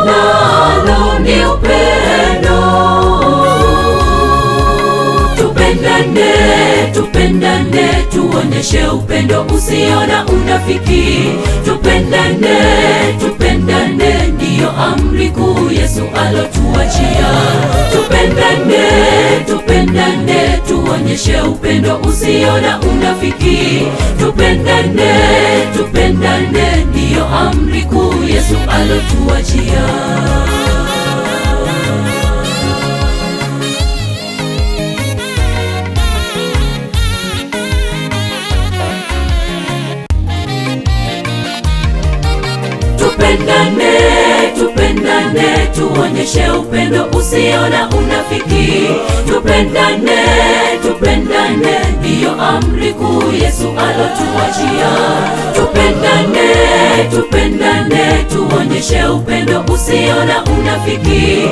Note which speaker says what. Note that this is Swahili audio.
Speaker 1: nalo ni upendo. Tupendane, tupendane, tuonyeshe upendo usio na unafiki. Tupendane, tupendane, ndiyo amri kuu Yesu alotuachia. Tupendane, tupendane, tuonyeshe upendo usio na unafiki. Tupendane, tupendane, ndiyo amri kuu Yesu alotuachia. Tupendane, tupendane, tuonyeshe upendo usio na unafiki. Tupendane, tupendane, ndiyo amri kuu Yesu alotuachia. Tupendane, tupendane, tuonyeshe upendo usio na unafiki.